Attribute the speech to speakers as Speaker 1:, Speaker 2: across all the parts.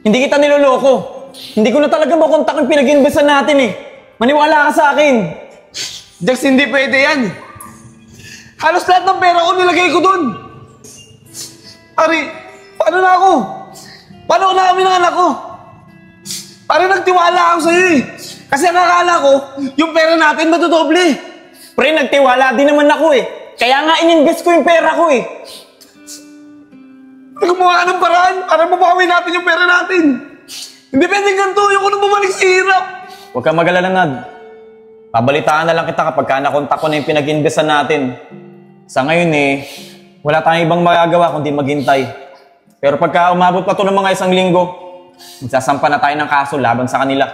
Speaker 1: Hindi kita niloloko. Hindi ko na talaga makontak yung pinag-investan natin eh. Maniwala ka sa akin.
Speaker 2: Dex, hindi pwede yan. Halos lahat ng pera ko nilagay ko dun. Pare, paano na ako? Paano na kami ng anak ko? Pare, nagtiwala ako sa'yo eh. Kasi ang akala ko, yung pera natin matudoble.
Speaker 1: Pre, nagtiwala din naman ako eh. Kaya nga ininvest ko yung pera ko eh.
Speaker 2: Naggumawa ka ng paraan para mabawi natin yung pera natin. Hindi pwedeng ganito. Ayoko nang bumalik sa hirap.
Speaker 1: Huwag kang mag-alala, Nad. Pabalitaan na lang kita kapag nakontak ko na yung pinag-investan natin. Sa ngayon eh, wala tayong ibang magagawa kundi maghintay. Pero pagka umabot pa to ng mga 1 linggo, magsasampa na tayo ng kaso laban sa kanila.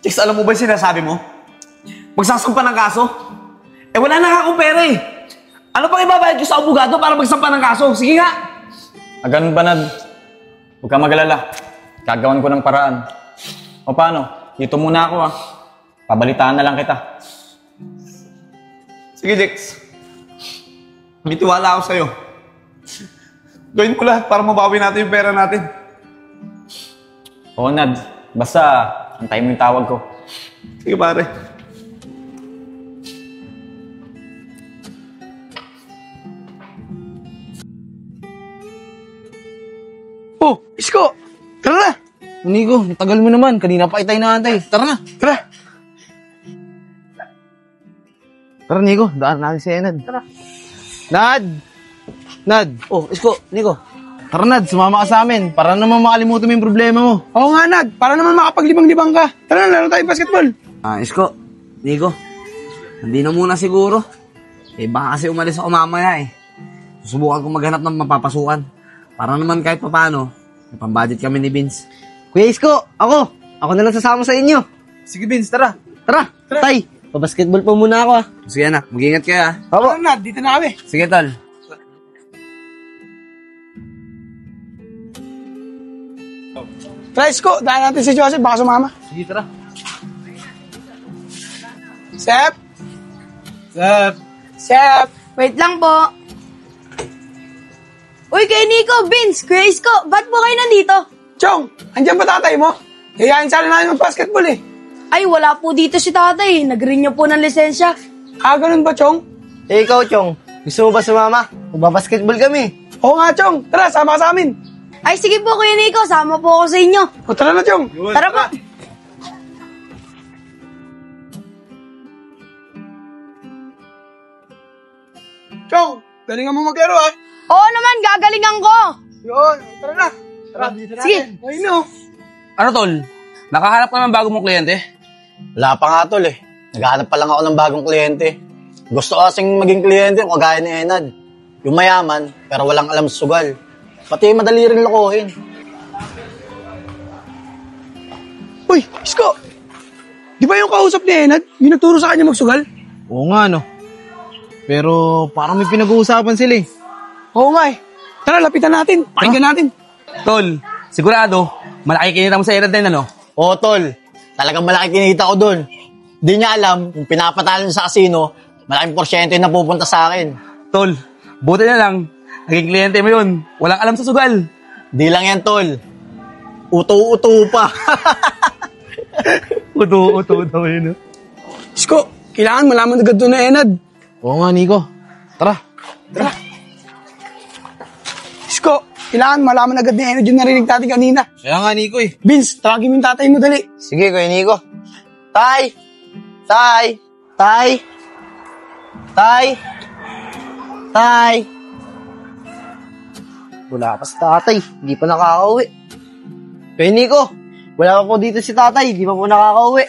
Speaker 2: Chicks, alam mo ba yung sinasabi mo? Magsasampa ng kaso? Eh wala na akong pera eh. Ano pang ibabayad ko sa abogado para magsampa ng kaso? Sige nga.
Speaker 1: Ganun ba, Nad? Huwag kang mag-alala. Gagawan ko ng paraan. O paano? Dito muna ako Pabalitaan na lang kita.
Speaker 2: Sige, Dex. May tiwala ako sa'yo. Gawin ko lahat para mabawi natin yung pera natin.
Speaker 1: Oo, Nad. Basta, antayin mo yung tawag ko.
Speaker 2: Sige, pare.
Speaker 3: Oh, Isko! Tara na! Nico, tagal mo naman. Kanina pa itay na antay. Tara na! Tara! Tara, Nico. Daan natin si Nad. Tara. Nad! Nad! Oh, Isko, Nico. Tara, Nad. Sumama ka sa amin. Para naman makalimutan mo yung problema mo.
Speaker 4: Oo nga, Nad. Para naman makapaglibang-libang ka. Tara na, laro tayo basketball.
Speaker 3: Isko, Nico. Hindi na muna siguro. Baka kasi umalis ako mamaya Susubukan ko maghanap ng mapapasukan. Para naman kahit papano, may pambudget kami ni Vince. Kuya Isko, ako na lang sasama sa inyo.
Speaker 2: Sige, Vince, tara.
Speaker 3: Tara. Tay, pabasketball pa muna ako Sige anak, mag-ingat kayo
Speaker 4: Tara, Nad. Dito na kami.
Speaker 3: Sige, tol.
Speaker 4: Tara, Isko. Daan natin si Joseph. Baka sumama.
Speaker 3: Sige, tara.
Speaker 4: Sep!
Speaker 2: Sep!
Speaker 4: Sep!
Speaker 5: Wait lang po. Uy, kay Nico, Vince, Kuya Isko, ba't po kayo nandito?
Speaker 4: Chong, andyan ba tatay mo? Hiyain sana namin mag-basketball
Speaker 5: Ay, wala po dito si tatay. Nag-renew po ng lisensya.
Speaker 4: Ganun ba, Chong?
Speaker 3: Ikaw, Chong. Gusto mo ba sumama? Magbabasketball kami.
Speaker 4: Oo nga, Chong. Tara, sama ka sa amin.
Speaker 5: Ay, sige po, Kuya Nico, sama po ako sa inyo.
Speaker 4: O, tara na, Chong.
Speaker 5: Tara po.
Speaker 4: Chong, galingan mo maglaro,
Speaker 5: Oo naman, gagalingan ko.
Speaker 4: Yun, tara na. Tara, dito natin.
Speaker 5: Sige.
Speaker 4: Ayun, no.
Speaker 2: Ano, tol? Nakahanap ka ng bago mong kliyente?
Speaker 6: Wala pa nga tol Naghahanap pa lang ako ng bagong kliyente. Gusto ko kasing maging kliyente kagaya ni Enad. Yung mayaman, pero walang alam sa sugal. Pati madali rin lokohin.
Speaker 4: Uy, Isko. Di ba yung kausap ni Enad? Yung nagturo sa kanya magsugal?
Speaker 3: Oo nga, no. Pero parang may pinag-uusapan sila
Speaker 4: Oo nga Tara, lapitan natin. Pakinggan natin.
Speaker 2: Tol, sigurado, malaki kinita mo sa Enad din, ano?
Speaker 6: Oo tol, talagang malaki kinita ko dun. Di niya alam, kung pinapatalo niya sa casino, malaking porsyento yung napupunta sa akin.
Speaker 2: Tol, buti na lang, naging kliyente mo yun. Walang alam sa sugal.
Speaker 6: Di lang yan tol, uto-uto pa.
Speaker 2: Uto daw yun, no?
Speaker 4: Isko, kailangan malaman agad doon na Enad.
Speaker 3: Oo nga, Nico. Tara.
Speaker 4: Isko, kailangan malaman agad ni Enad yung narinig natin kanina.
Speaker 3: Kaya nga, Nico
Speaker 4: Vince, tawagin mo yung tatay mo, dali.
Speaker 3: Sige, Kuya Nico. Tay! Wala pa si tatay. Hindi pa nakakauwi. Kuya Nico, wala pa po dito si tatay. Hindi pa po nakakauwi.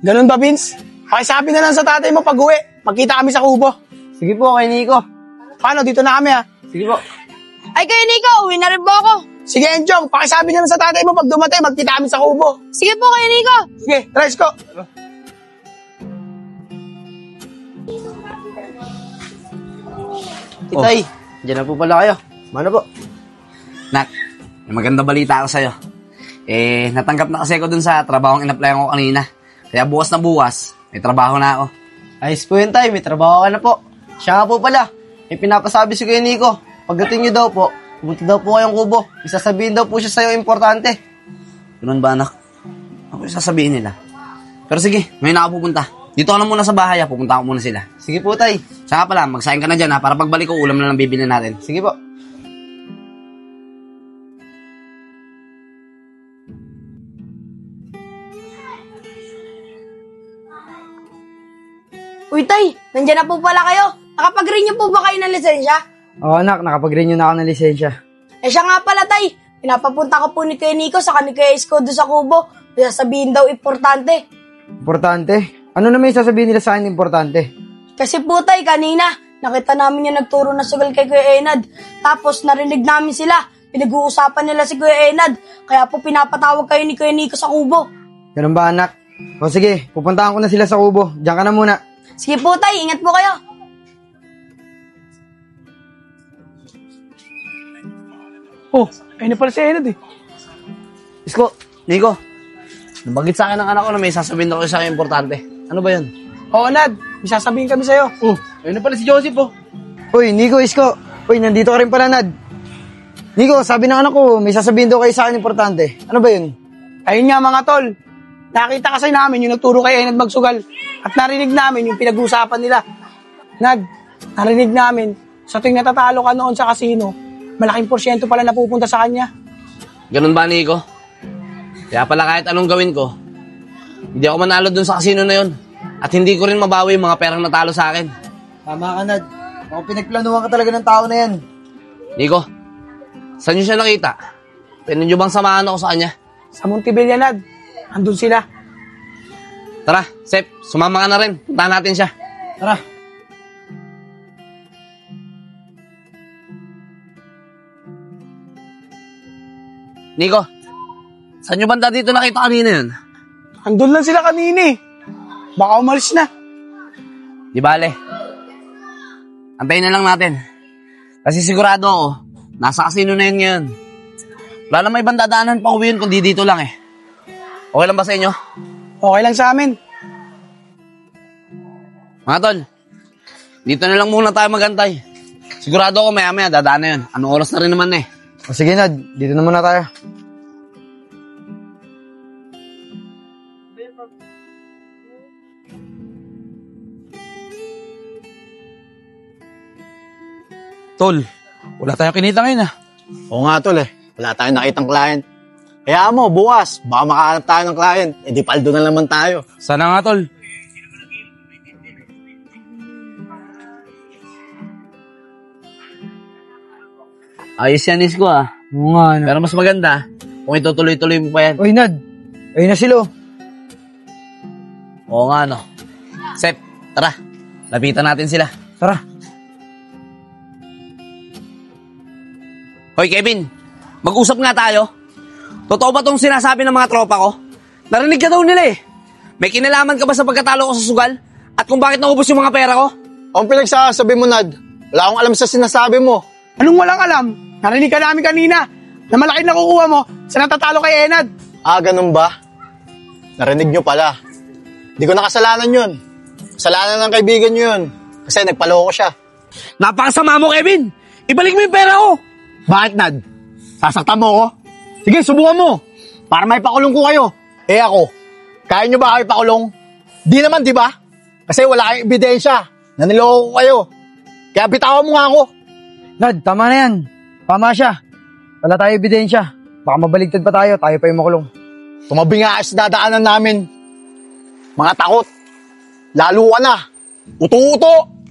Speaker 4: Ganun ba, Vince? Pakisabi na lang sa tatay mo pag-uwi. Magkita kami sa kubo.
Speaker 3: Sige po, Kuya Nico.
Speaker 4: Paano? Dito na kami,
Speaker 3: Sige po.
Speaker 5: Ay, Kuya Nico, uwi na rin po ako.
Speaker 4: Sige, Enjong. Pakisabi na lang sa tatay mo pag dumatay. Magkita kami sa kubo.
Speaker 5: Sige po, Kuya Nico.
Speaker 4: Sige, tara, Isko.
Speaker 3: Itay, dyan na po pala kayo. Mano po?
Speaker 2: Nak, may maganda balita ako sa'yo. Natanggap na kasi ako dun sa trabahong in-applyan ko kanina. Kaya bukas na bukas, may trabaho na ako.
Speaker 3: Ayos po yun, Tay. May trabaho ka na po. Siya nga po pala. May pinapasabi si Kuya Nico. Pagdating niyo daw po, pumunta daw po kayong kubo. Isasabihin daw po siya sa'yo importante. Ganun ba, anak? Ako yung sasabihin nila. Pero sige, ngayon ako pupunta. Dito ka na muna sa bahay, pupunta ko muna sila.
Speaker 2: Sige po, tay.
Speaker 3: Saka pala, magsayin ka na dyan ha, para pagbalik ko, ulam na lang bibili natin.
Speaker 2: Sige po.
Speaker 5: Uy, tay, nandiyan na po pala kayo. Nakapag-renew po ba kayo ng lisensya?
Speaker 7: Oo anak, nakapag-renew na ako ng lisensya.
Speaker 5: Eh siya nga pala, tay. Pinapapunta ko po ni Kuya Nico sa ni Kuya Isko doon sa Kubo. Kaya sabihin daw importante.
Speaker 7: Importante? Ano naman yung sasabihin nila sa akin importante?
Speaker 5: Kasi po, tay, kanina, nakita namin yung nagturo na sugal kay Kuya Enad. Tapos narinig namin sila. Pinag-uusapan nila si Kuya Enad. Kaya po pinapatawag kayo ni Kuya Nico sa Kubo.
Speaker 7: Ganun ba anak? O sige, pupuntahan ko na sila sa kubo. Diyan ka na muna.
Speaker 5: Sige po, tay. Ingat po kayo.
Speaker 4: Oh, ayun na pala si Enad eh.
Speaker 3: Isko, Nico, nabanggit sa akin ng anak ko na may sasabihin ako sa akin importante. Ano ba yun?
Speaker 4: Oo, Nad. May sasabihin kami sa'yo.
Speaker 2: Oh, ayun na pala si Joseph, oh.
Speaker 7: Uy, Nico, Isko. Uy, nandito ka rin pala, Nad. Nico, sabi ng anak ko, may sasabihin daw kayo sa akin importante. Ano ba yun?
Speaker 4: Ayun nga mga tol. Nakita kasi namin yung nagturo kay Enad magsugal. At narinig namin yung pinag-uusapan nila. Nad, narinig namin, sa tuwing natatalo ka noon sa kasino, malaking porsyento pala napupunta sa kanya.
Speaker 3: Ganun ba, Nico? Kaya pala kahit anong gawin ko, hindi ako manalo dun sa kasino na yun. At hindi ko rin mabawi yung mga perang natalo sa akin.
Speaker 7: Tama ka, Nad. Ako pinagplanuhan ka talaga ng tao na yan.
Speaker 3: Nico, saan nyo siya nakita? Pwede nyo bang samahan ako sa kanya?
Speaker 4: Sa Montebilla, Nad. Andun sila.
Speaker 3: Tara, Sep, sumama ka na rin. Puntahan natin siya.
Speaker 7: Tara.
Speaker 3: Nico, saan nyo banda dito nakita kanina yun?
Speaker 4: Andun lang sila kanina eh. Baka umalis na.
Speaker 3: Di bale. Antayin na lang natin. Kasi sigurado ako, nasa kasino na yun ngayon. Wala na may ibang dadaanan pa uwi yun kundi dito lang eh. Okay lang ba sa inyo?
Speaker 4: Okay lang sa amin.
Speaker 3: Mga tol, dito na lang muna tayo magantay. Sigurado ako maya-maya dadaan na yun. Anong oras na rin naman eh.
Speaker 7: O sige, Nad. Dito na muna tayo.
Speaker 2: Tol, wala tayong kinita ngayon, ah.
Speaker 6: Oo nga, tol, eh. Wala tayong nakitang client. Kaya mo, bukas, baka makahanap tayo ng client. Eh, di paldo na naman tayo.
Speaker 2: Sana nga, tol.
Speaker 3: Ayos yan, Isko ah.
Speaker 7: Oo nga, Nad.
Speaker 3: Pero mas maganda, kung itutuloy-tuloy mo pa yan.
Speaker 7: Uy, Nad. Ayun na sila.
Speaker 3: Oo nga, no. Sep, tara. Lapitan natin sila.
Speaker 7: Tara.
Speaker 3: Hoy, Kevin. Mag-usap nga tayo. Totoo ba tong sinasabi ng mga tropa ko? Narinig ka daw nila eh. May kinalaman ka ba sa pagkatalo ko sa sugal? At kung bakit naubos yung mga pera ko?
Speaker 6: Ang pinagsasabi mo, Nad, wala akong alam sa sinasabi mo.
Speaker 4: Anong walang alam? Narinig ka namin kanina na malaki nakukuha mo sa natatalo kay Enad.
Speaker 6: Ah, ganun ba? Narinig nyo pala. Di ko nakasalanan yun. Kasalanan ng kaibigan nyo yun. Kasi nagpaloko siya.
Speaker 3: Napakasama mo, Kevin. Ibalik mo yung pera ko.
Speaker 6: Bakit, Nad? Sasaktan mo ko? Sige, subukan mo. Para may pakulong ko kayo. Eh ako, kaya nyo ba kayo pakulong? Di naman, di ba? Kasi wala kayong ebidensya. Naniloko ko kayo. Kaya bitawan mo nga ako.
Speaker 7: Nad, tama na yan. Tama siya. Wala tayo ebidensya. Baka mabaligtad pa tayo pa yung makulong.
Speaker 6: Tumabi nga sa dadaanan namin. Mga takot. Lalo ka na. Uto-uto.